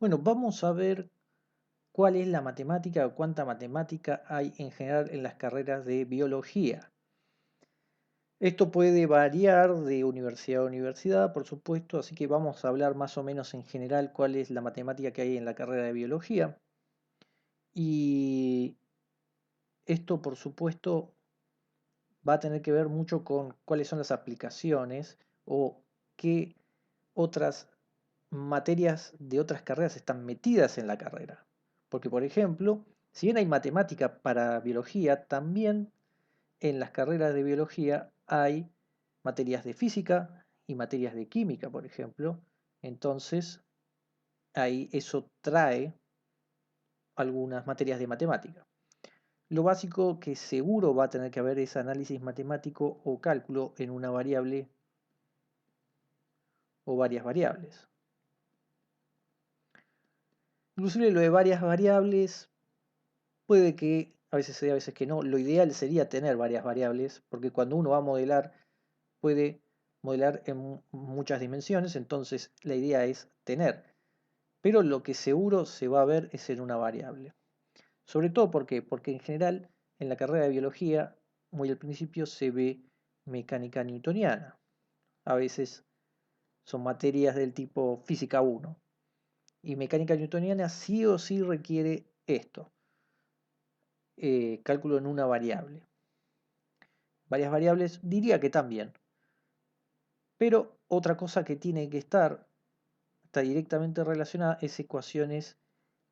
Bueno, vamos a ver cuál es la matemática o cuánta matemática hay en general en las carreras de biología. Esto puede variar de universidad a universidad, por supuesto, así que vamos a hablar más o menos en general cuál es la matemática que hay en la carrera de biología. Y esto, por supuesto, va a tener que ver mucho con cuáles son las aplicaciones o qué otras materias de otras carreras están metidas en la carrera. Porque, por ejemplo, si bien hay matemática para biología, también en las carreras de biología hay materias de física y materias de química, por ejemplo. Entonces, ahí eso trae algunas materias de matemática. Lo básico que seguro va a tener que haber es análisis matemático o cálculo en una variable o varias variables. Inclusive lo de varias variables puede que a veces se dé, a veces que no. Lo ideal sería tener varias variables, porque cuando uno va a modelar, puede modelar en muchas dimensiones, entonces la idea es tener. Pero lo que seguro se va a ver es en una variable. Sobre todo porque en general en la carrera de biología, muy al principio se ve mecánica newtoniana. A veces son materias del tipo física 1. Y mecánica newtoniana sí o sí requiere esto, cálculo en una variable. Varias variables, diría que también. Pero otra cosa que tiene que estar, está directamente relacionada, es ecuaciones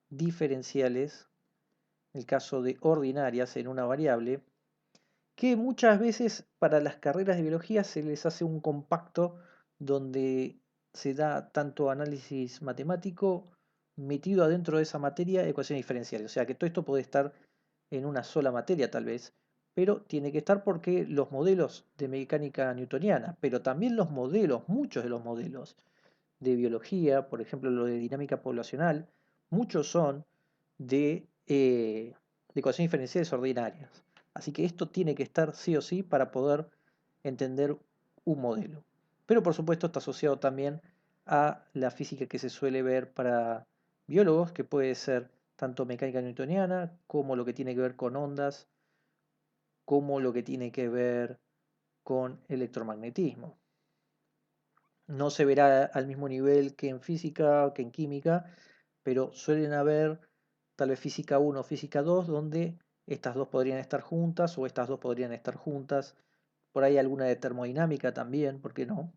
diferenciales, en el caso de ordinarias en una variable, que muchas veces para las carreras de biología se les hace un compacto donde se da tanto análisis matemático metido adentro de esa materia, ecuaciones diferenciales. O sea que todo esto puede estar en una sola materia tal vez, pero tiene que estar porque los modelos de mecánica newtoniana, pero también los modelos, muchos de los modelos de biología, por ejemplo lo de dinámica poblacional, muchos son de ecuaciones diferenciales ordinarias. Así que esto tiene que estar sí o sí para poder entender un modelo. Pero por supuesto está asociado también a la física que se suele ver para biólogos, que puede ser tanto mecánica newtoniana como lo que tiene que ver con ondas, como lo que tiene que ver con electromagnetismo. No se verá al mismo nivel que en física, que en química, pero suelen haber tal vez física 1 o física 2 donde estas dos podrían estar juntas o estas dos podrían estar juntas. Por ahí alguna de termodinámica también, ¿por qué no?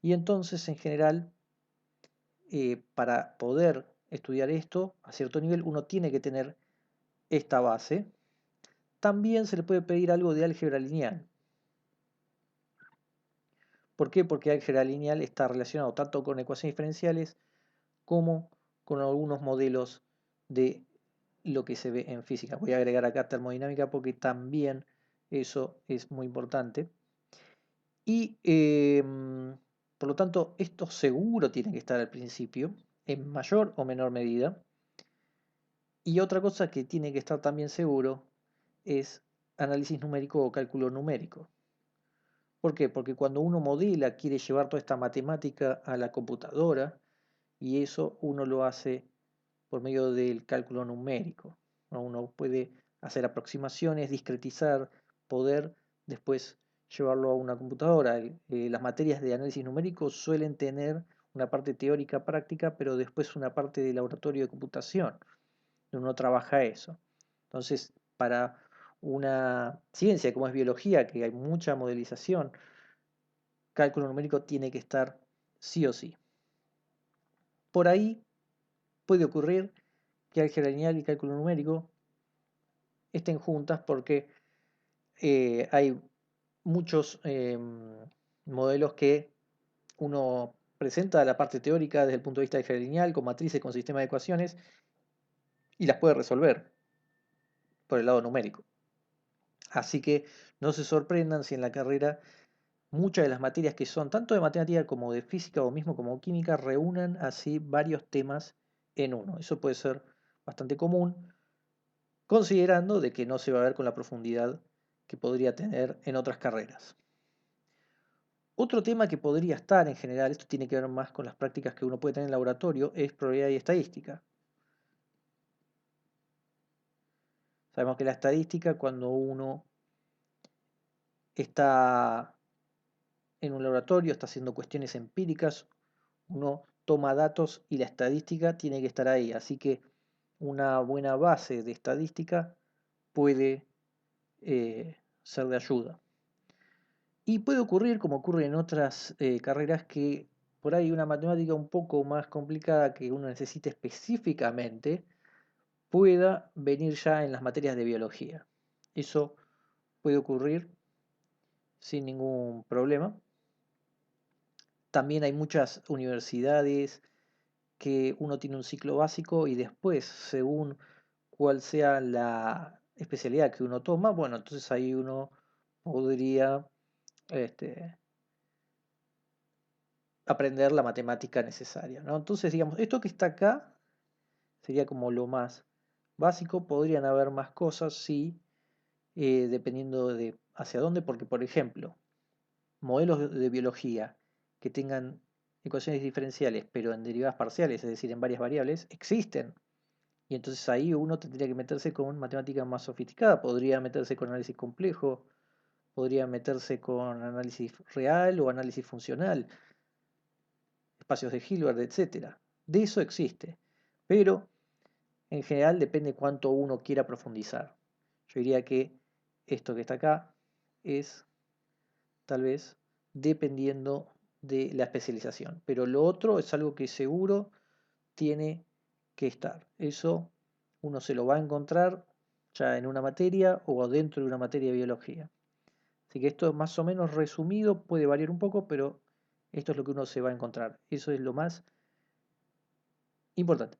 Y entonces en general, para poder estudiar esto a cierto nivel, uno tiene que tener esta base. También se le puede pedir algo de álgebra lineal. ¿Por qué? Porque álgebra lineal está relacionado tanto con ecuaciones diferenciales como con algunos modelos de lo que se ve en física. Voy a agregar acá termodinámica porque también eso es muy importante. Y por lo tanto, esto seguro tiene que estar al principio, en mayor o menor medida. Y otra cosa que tiene que estar también seguro es análisis numérico o cálculo numérico. ¿Por qué? Porque cuando uno modela, quiere llevar toda esta matemática a la computadora y eso uno lo hace por medio del cálculo numérico, ¿no? Uno puede hacer aproximaciones, discretizar, poder después llevarlo a una computadora. Las materias de análisis numérico suelen tener una parte teórica práctica, pero después una parte de laboratorio de computación, donde uno trabaja eso. Entonces, para una ciencia como es biología, que hay mucha modelización, cálculo numérico tiene que estar sí o sí. Por ahí puede ocurrir que álgebra lineal y cálculo numérico estén juntas porque hay muchos modelos que uno presenta la parte teórica desde el punto de vista de álgebra lineal, con matrices, con sistemas de ecuaciones, y las puede resolver por el lado numérico. Así que no se sorprendan si en la carrera muchas de las materias que son tanto de matemática como de física o mismo como química reúnan así varios temas en uno. Eso puede ser bastante común, considerando de que no se va a ver con la profundidad que podría tener en otras carreras. Otro tema que podría estar en general, esto tiene que ver más con las prácticas que uno puede tener en el laboratorio, es probabilidad y estadística. Sabemos que la estadística, cuando uno está en un laboratorio, está haciendo cuestiones empíricas, uno toma datos y la estadística tiene que estar ahí. Así que una buena base de estadística puede ser de ayuda. Y puede ocurrir, como ocurre en otras carreras, que por ahí una matemática un poco más complicada que uno necesite específicamente pueda venir ya en las materias de biología. Eso puede ocurrir sin ningún problema. También hay muchas universidades que uno tiene un ciclo básico y después, según cuál sea la especialidad que uno toma, bueno, entonces ahí uno podría este, aprender la matemática necesaria, ¿no? Entonces, digamos, esto que está acá sería como lo más básico. Podrían haber más cosas, sí, dependiendo de hacia dónde, porque, por ejemplo, modelos de biología que tengan ecuaciones diferenciales, pero en derivadas parciales, es decir, en varias variables, existen. Y entonces ahí uno tendría que meterse con matemática más sofisticada, podría meterse con análisis complejo, podría meterse con análisis real o análisis funcional, espacios de Hilbert, etc. De eso existe, pero en general depende cuánto uno quiera profundizar. Yo diría que esto que está acá es tal vez dependiendo de la especialización, pero lo otro es algo que seguro tiene que estar. Eso uno se lo va a encontrar ya en una materia o dentro de una materia de biología. Así que esto más o menos resumido, puede variar un poco, pero esto es lo que uno se va a encontrar. Eso es lo más importante.